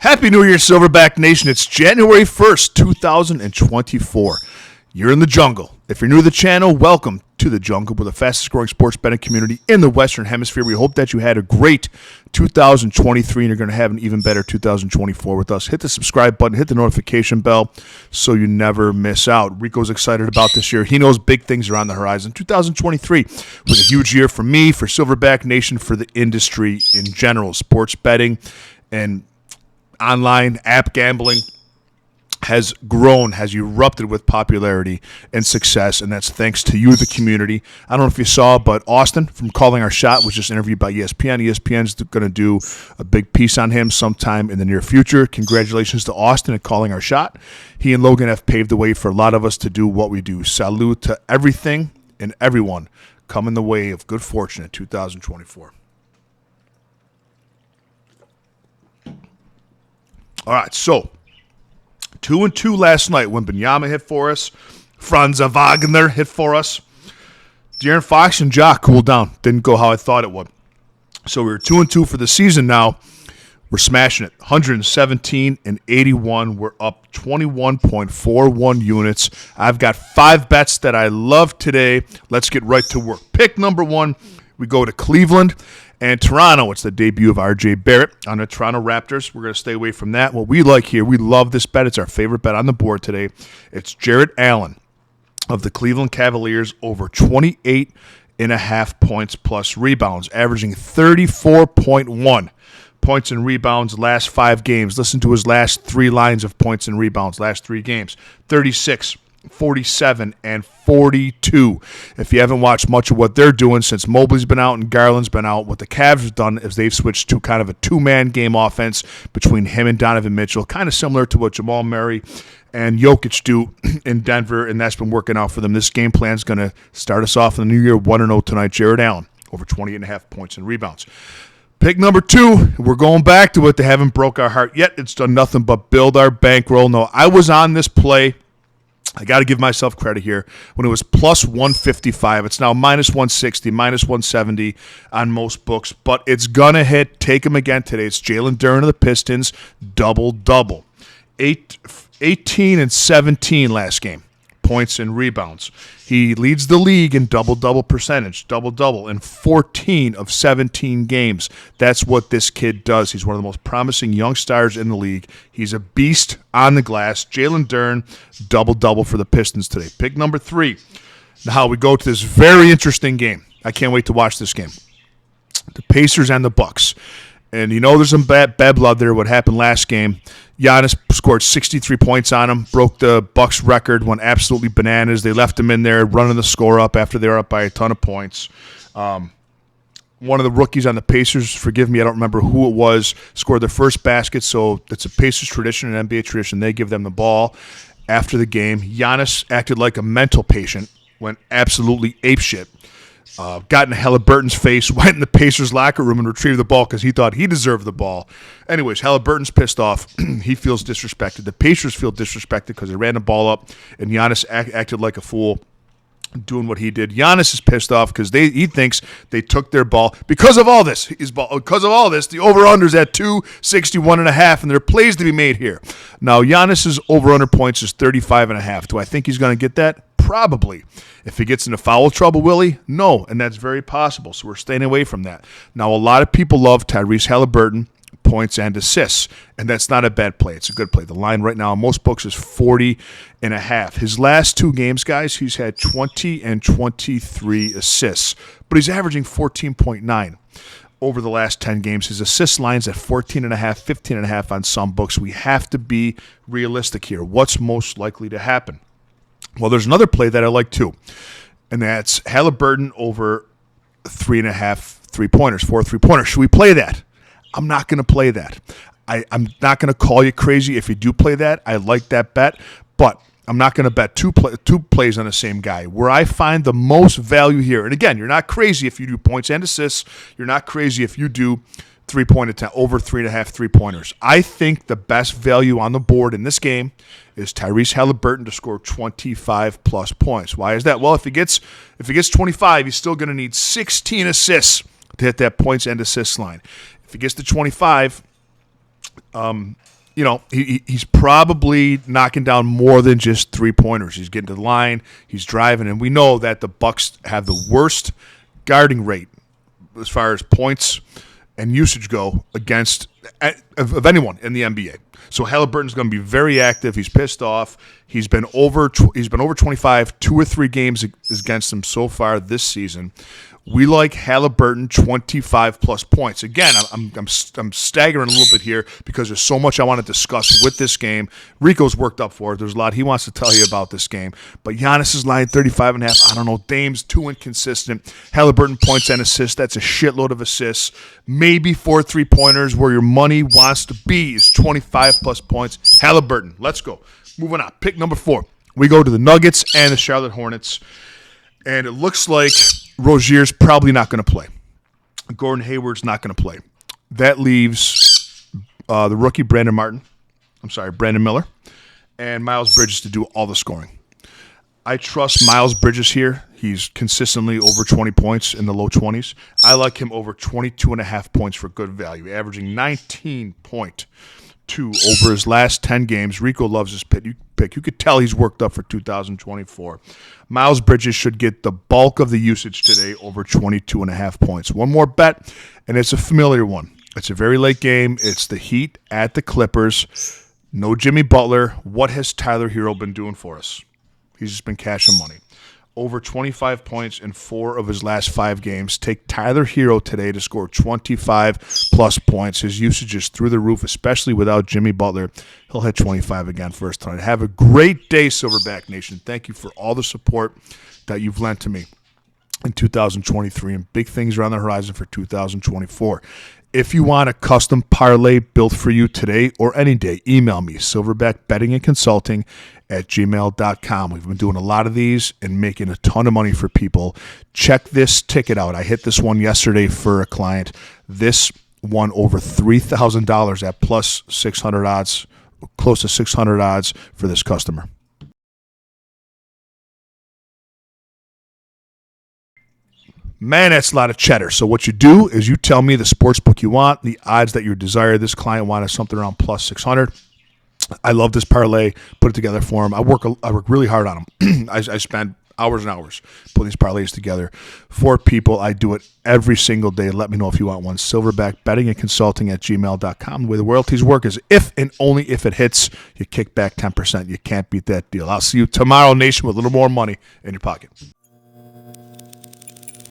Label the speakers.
Speaker 1: Happy New Year, Silverback Nation. It's January 1st, 2024. You're in the jungle. If you're new to the channel, welcome to the jungle. We're the fastest growing sports betting community in the Western Hemisphere. We hope that you had a great 2023 and you're going to have an even better 2024 with us. Hit the subscribe button, hit the notification bell so you never miss out. Rico's excited about this year. He knows big things are on the horizon. 2023 was a huge year for me, for Silverback Nation, for the industry in general. Sports betting and online app gambling has grown, has erupted with popularity and success, and that's thanks to you, the community. I don't know if you saw, but Austin from Calling Our Shot was just interviewed by ESPN. ESPN's going to do a big piece on him sometime in the near future. Congratulations to Austin at Calling Our Shot. He and Logan have paved the way for a lot of us to do what we do. Salute to everything and everyone coming the way of good fortune in 2024. All right, so 2-2 last night when Benyama hit for us. Franz Wagner hit for us. De'Aaron Fox and Jock cooled down. Didn't go how I thought it would. So we're 2-2 for the season now. We're smashing it. 117 and 81. We're up 21.41 units. I've got 5 bets that I love today. Let's get right to work. Pick number 1, we go to Cleveland and Toronto. It's the debut of R.J. Barrett on the Toronto Raptors. We're going to stay away from that. What we like here, we love this bet. It's our favorite bet on the board today. It's Jarrett Allen of the Cleveland Cavaliers over 28.5 points plus rebounds, averaging 34.1 points and rebounds last 5 games. Listen to his last 3 lines of points and rebounds, last 3 games. 36, 47, and 42. If you haven't watched much of what they're doing since Mobley's been out and Garland's been out, what the Cavs have done is they've switched to kind of a 2-man game offense between him and Donovan Mitchell, kind of similar to what Jamal Murray and Jokic do in Denver, and that's been working out for them. This game plan is going to start us off in the new year 1-0 tonight. Jarrett Allen over 28.5 points and rebounds. Pick number 2, we're going back to it. They haven't broke our heart yet. It's done nothing but build our bankroll. No, I was on this play. I got to give myself credit here. When it was plus 155, it's now minus 160, minus 170 on most books, but it's going to hit. Take him again today. It's Jalen Duren of the Pistons, double-double. 18 and 17 last game, points and rebounds. He leads the league in double-double percentage, double-double in 14 of 17 games. That's what this kid does. He's one of the most promising young stars in the league. He's a beast on the glass. Jalen Duren, double-double for the Pistons today. Pick number 3. Now we go to this very interesting game. I can't wait to watch this game. The Pacers and the Bucks. And you know there's some bad blood there, what happened last game. Giannis scored 63 points on him, broke the Bucks record, went absolutely bananas. They left him in there running the score up after they were up by a ton of points. One of the rookies on the Pacers, forgive me, I don't remember who it was, scored their first basket, so it's a Pacers tradition, an NBA tradition. They give them the ball after the game. Giannis acted like a mental patient, went absolutely apeshit. Got in Halliburton's face, went in the Pacers locker room and retrieved the ball because he thought he deserved the ball. Anyways, Halliburton's pissed off. He feels disrespected. The Pacers feel disrespected because they ran the ball up, and Giannis acted like a fool doing what he did. Giannis is pissed off because he thinks they took their ball. Because of all this, the over-under's at 261.5, and there are plays to be made here. Now, Giannis's over-under points is 35.5. Do I think he's going to get that? Probably. If he gets into foul trouble, will he? No, and that's very possible, so we're staying away from that. Now, a lot of people love Tyrese Halliburton, points and assists, and that's not a bad play. It's a good play. The line right now in most books is 40.5. His last 2 games, guys, he's had 20 and 23 assists, but he's averaging 14.9 over the last 10 games. His assist line's at 14.5, 15.5 on some books. We have to be realistic here. What's most likely to happen? Well, there's another play that I like too, and that's Halliburton over 3.5 3-pointers, 4 3-pointers. Should we play that? I'm not going to play that. I'm not going to call you crazy if you do play that. I like that bet, but I'm not going to bet two plays on the same guy. Where I find the most value here, and again, you're not crazy if you do points and assists. You're not crazy if you do 3-point attempt, over 3.5 3-pointers. I think the best value on the board in this game is Tyrese Halliburton to score 25-plus points. Why is that? Well, if he gets 25, he's still going to need 16 assists to hit that points and assists line. If he gets to 25, he's probably knocking down more than just 3-pointers. He's getting to the line, he's driving, and we know that the Bucks have the worst guarding rate as far as points and usage go against of anyone in the NBA. So Halliburton's going to be very active. He's pissed off. He's been over 25, 2 or 3 games against him so far this season. We like Halliburton 25-plus points. Again, I'm staggering a little bit here because there's so much I want to discuss with this game. Rico's worked up for it. There's a lot he wants to tell you about this game. But Giannis is lying 35.5. I don't know. Dame's too inconsistent. Halliburton points and assists. That's a shitload of assists. Maybe 4 3-pointers where your money wants to be is 25-plus points. Halliburton. Let's go. Moving on. Pick number 4. We go to the Nuggets and the Charlotte Hornets. And it looks like Rozier's probably not going to play. Gordon Hayward's not going to play. That leaves the rookie Brandon Miller, and Miles Bridges to do all the scoring. I trust Miles Bridges here. He's consistently over 20 points in the low 20s. I like him over 22.5 points for good value, averaging 19.2 over his last 10 games. Rico loves his pick. You could tell he's worked up for 2024. Miles Bridges should get the bulk of the usage today, over 22.5 points. One more bet, and it's a familiar one. It's a very late game. It's the Heat at the Clippers. No Jimmy Butler. What has Tyler Hero been doing for us? He's just been cashing money. Over 25 points in 4 of his last 5 games. Take Tyler Hero today to score 25-plus points. His usage is through the roof, especially without Jimmy Butler. He'll hit 25 again first time. Have a great day, Silverback Nation. Thank you for all the support that you've lent to me in 2023, and big things are on the horizon for 2024. If you want a custom parlay built for you today or any day, email me, silverbackbettingandconsulting@gmail.com. We've been doing a lot of these and making a ton of money for people. Check this ticket out. I hit this one yesterday for a client. This won over $3,000 at plus 600 odds, close to 600 odds for this customer. Man, that's a lot of cheddar. So what you do is you tell me the sports book you want, the odds that you desire. This client wanted something around plus 600. I love this parlay. Put it together for him. I work really hard on them. I spend hours and hours putting these parlays together for people. I do it every single day. Let me know if you want one. Silverback betting and consulting @gmail.com. The way the royalties work is if and only if it hits, you kick back 10%. You can't beat that deal. I'll see you tomorrow, Nation, with a little more money in your pocket.